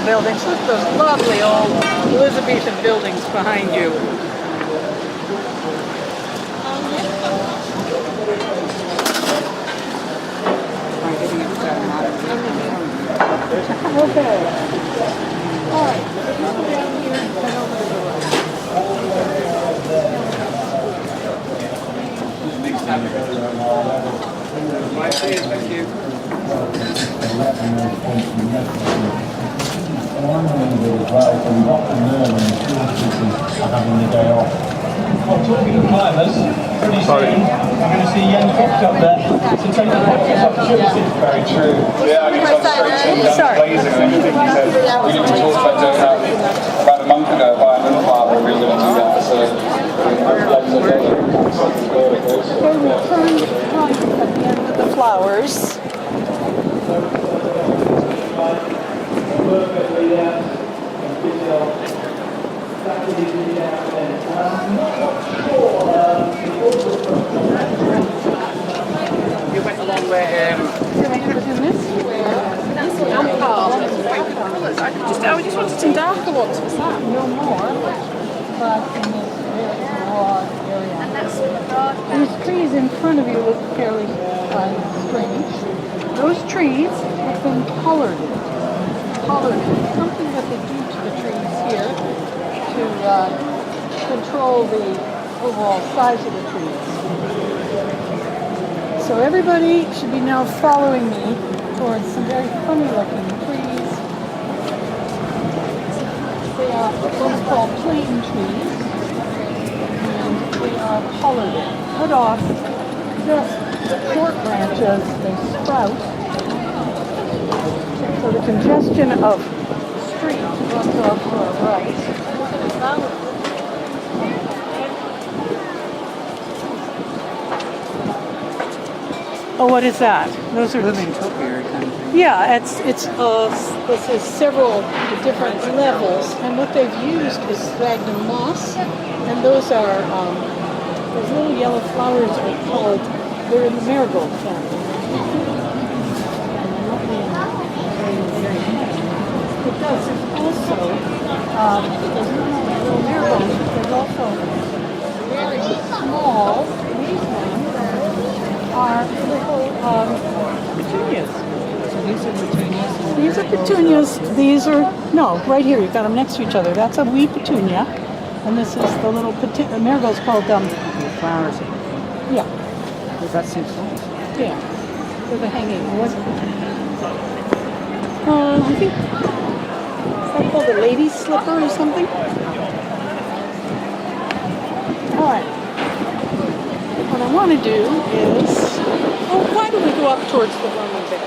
buildings. Look at those lovely old Elizabethan buildings behind you. Okay. All right. Let's go down here and head over to the right. Thank you. Well, talking of climbers, pretty soon I'm going to see young Fox up there to take the practice opportunity. Very true. Yeah, and he was on straight and blazing and everything. He said, we didn't talk about doing that about a month ago by a little father, we were going to do that. So, Okay, we turned right at the end of the flowers. You went along where I just wanted some darker ones. Was that? No more. But in this very broad area. These trees in front of you look fairly strange. Those trees have been colored. Something that they do to the trees here to control the overall size of the trees. So everybody should be now following me towards some very funny looking trees. They are what are called plane trees, and they are colored, cut off just short branches, they sprout. So the congestion of street runs off to our right. Oh, what is that? Those are living topiary kind of thing. yeah. This is several different levels, and what they've used is sphagnum moss, and those are those little yellow flowers are called. They're in the marigold family. It does. It's also there's not only little marigolds, but there's also very small. These ones are little petunias. So these are petunias. These are petunias. These are no, right here. You've got them next to each other. That's a wee petunia, and this is the little marigold's called The flowers. yeah. Well, that seems nice. Yeah, for the hanging. I think is that called a lady's slipper or something? All right. What I want to do is, why don't we go up towards the Roman Vic?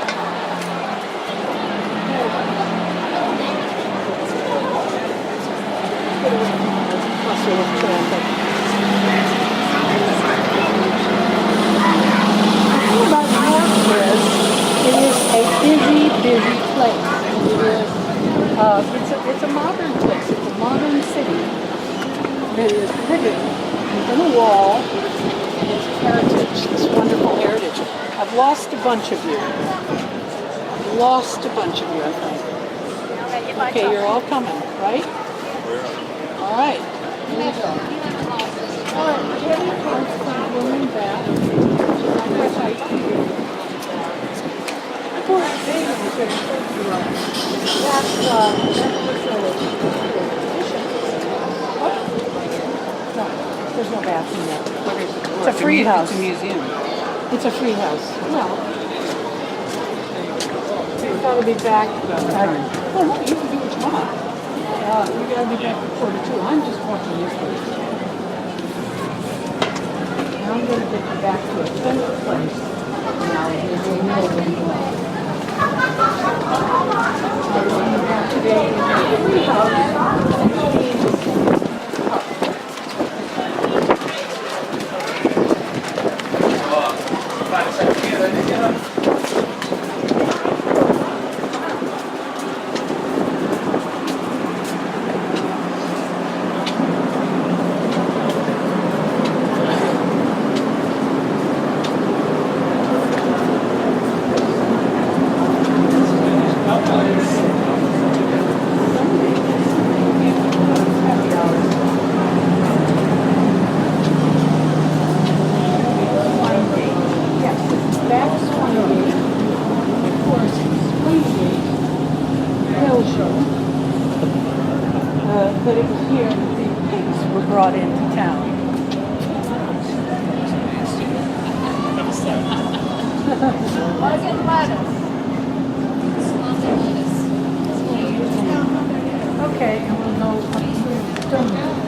Bustle of traffic. About York is, it is a busy place. It's a modern place. It's a modern city. It is living within a wall. It's heritage, this wonderful heritage. I've lost a bunch of you. I think. Okay, you're all coming, right? All right. Here we go. All right, Jenny comes from women back. There's no bathroom there. It's a free house. It's a museum. It's a free house. Well, you've got to be back. Well, no, you can do what you want. You got to be back at 2:45. I'm just walking this way. Now I'm going to get you back to a central place. Now you're doing today in a free house. that it was here that the pigs were brought into town. Okay, and we'll go up to Stonegate.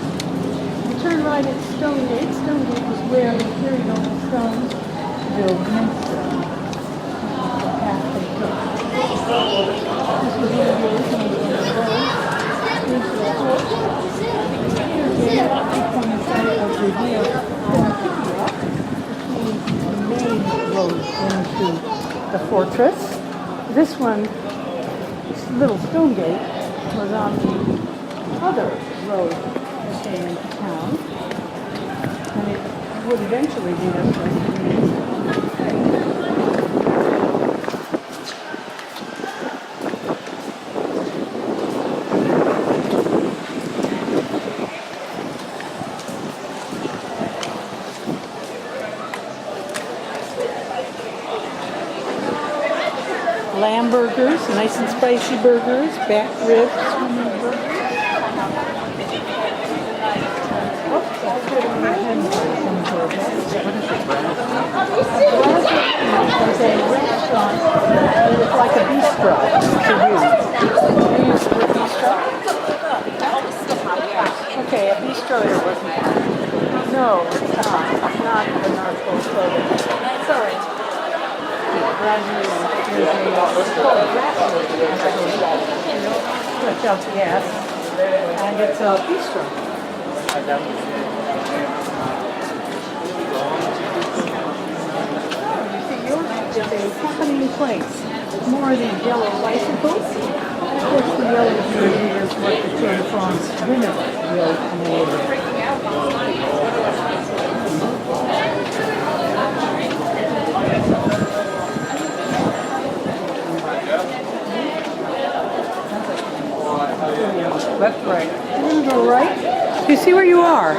We turn right at Stonegate. Stonegate was where they carried all the stones to build Minster. The path they took. This was where the original road. Here's the porch. Here's the point of Reveal. Between the main road into the fortress. This one, Little Stonegate, was on the other road that came into town, and it would eventually lead us to lamb burgers, nice and spicy burgers, back ribs, burgers. Oops, that's good on the hamburgers. There's a restaurant that is like a bistro to use. You use the word bistro? Okay, a bistro it wasn't. No, it's not the narco clothing. Sorry. Switch out the gas, and it's a bistro. You see, York is a happening place. More than yellow bicycles. Of course, the yellow is what the Tour de France winner will come over. Left, right. You're going to go right? Do you see where you are?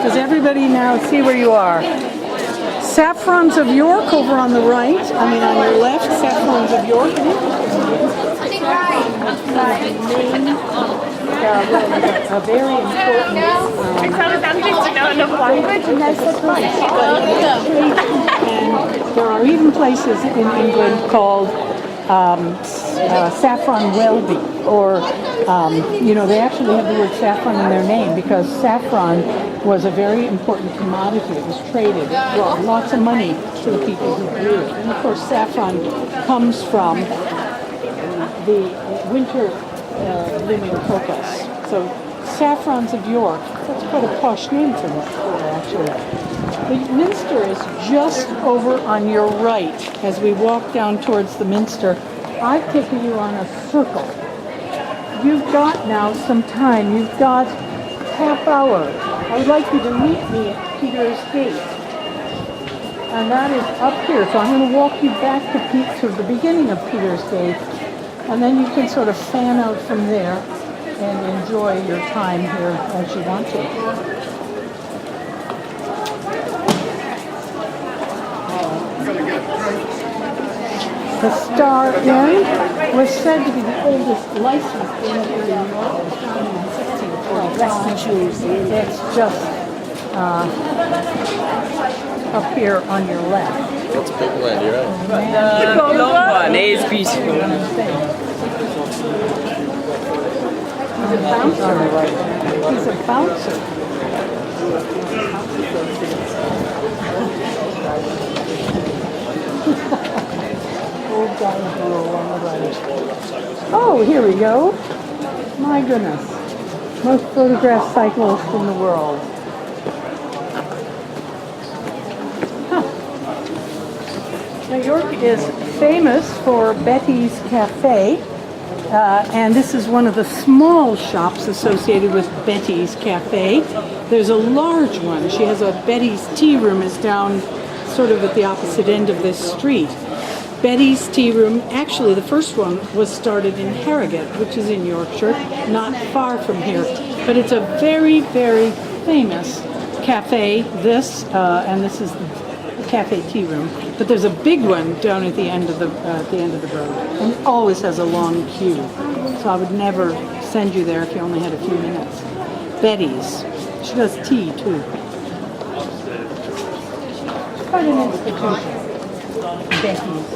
Does everybody now see where you are? Saffrons of York over on the right. I mean, on your left, Saffrons of York. A very important. And there are even places in England called saffron Welby, or they actually have the word saffron in their name because saffron was a very important commodity. It was traded. It brought lots of money to the people who grew it. And of course, saffron comes from the winter blooming crocus. So Saffrons of York, that's quite a posh name for that, actually. The Minster is just over on your right. As we walk down towards the Minster, I've taken you on a circle. You've got now some time. You've got half hour. I would like you to meet me at Peter's Gate. And that is up here. So I'm going to walk you back to the beginning of Peter's Gate. And then you can sort of fan out from there and enjoy your time here as you want to. The Star Inn was said to be the oldest licensed inn here in New York. It was founded in 1645. It's just up here on your left. That's a big one, you're right. But the long one is beautiful. He's a bouncer. He's a bouncer. Old guy girl on the right. Oh, here we go. My goodness. Most photographed cyclist in the world. New York is famous for Betty's Cafe, and this is one of the small shops associated with Betty's Cafe. There's a large one. She has a Betty's Tea Room is down sort of at the opposite end of this street. Betty's Tea Room, actually the first one was started in Harrogate, which is in Yorkshire, not far from here. But it's a very, very famous cafe, and this is the Cafe Tea Room. But there's a big one down at the end of the road, and it always has a long queue. So I would never send you there if you only had a few minutes. Betty's. She does tea too. Quite an institution. Betty's.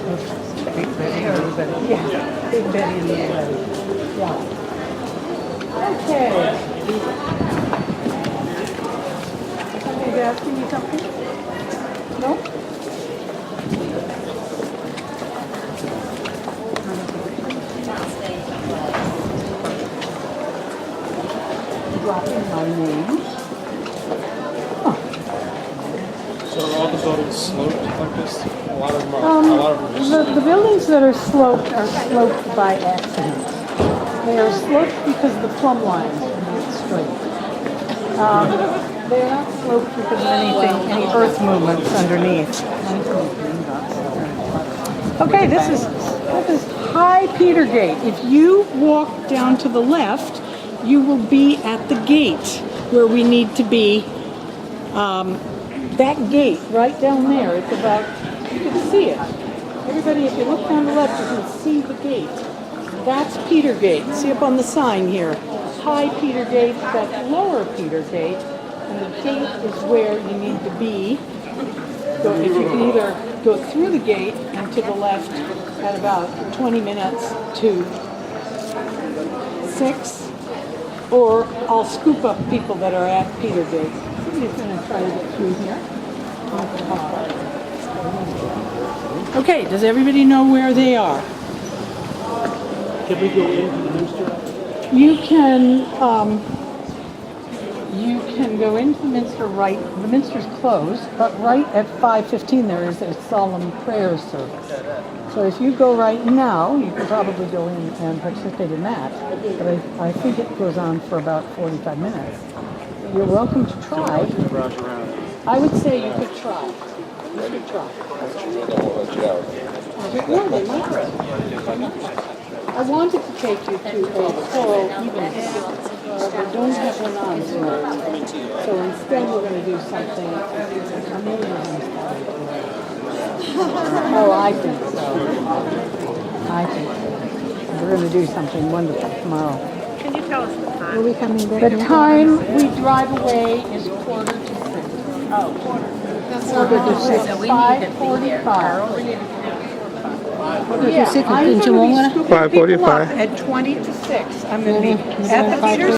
Big Betty. Yeah. Big Betty and Little Betty. Yeah. Okay. Somebody's asking you something? No? Dropping my name. So are all the buildings sloped like this? A lot of them are. The buildings that are sloped by accident. They are sloped because the plumb lines are not straight. They are not sloped because of any earth movements underneath. Okay, this is High Petergate. If you walk down to the left, you will be at the gate where we need to be. That gate right down there, it's about, you can see it. Everybody, if you look down the left, you can see the gate. That's Petergate. See up on the sign here. High Petergate, that's Lower Petergate, and the gate is where you need to be. So if you can either go through the gate and to the left at about 20 minutes to 6, or I'll scoop up people that are at Petergate. Somebody's going to try to get through here. Okay, does everybody know where they are? Can we go into the Minster? You can go into the Minster right. The Minster's closed, but right at 5:15 there is a solemn prayer service. So if you go right now, you can probably go in and participate in that. But I think it goes on for about 45 minutes. You're welcome to try. I would say you could try. You could try. No, they might. I wanted to take you to a choral evening, but we don't have one on tonight. So instead we're going to do something amazing. Oh, I think so. I think so. We're going to do something wonderful tomorrow. Can you tell us the time? Will we come in the time we drive away is 5:45. Oh, quarter. That's So we need to be here 5:45. early. Yeah, I'm going to be scooping people up at 20 to 6. I'm going to be at the Peters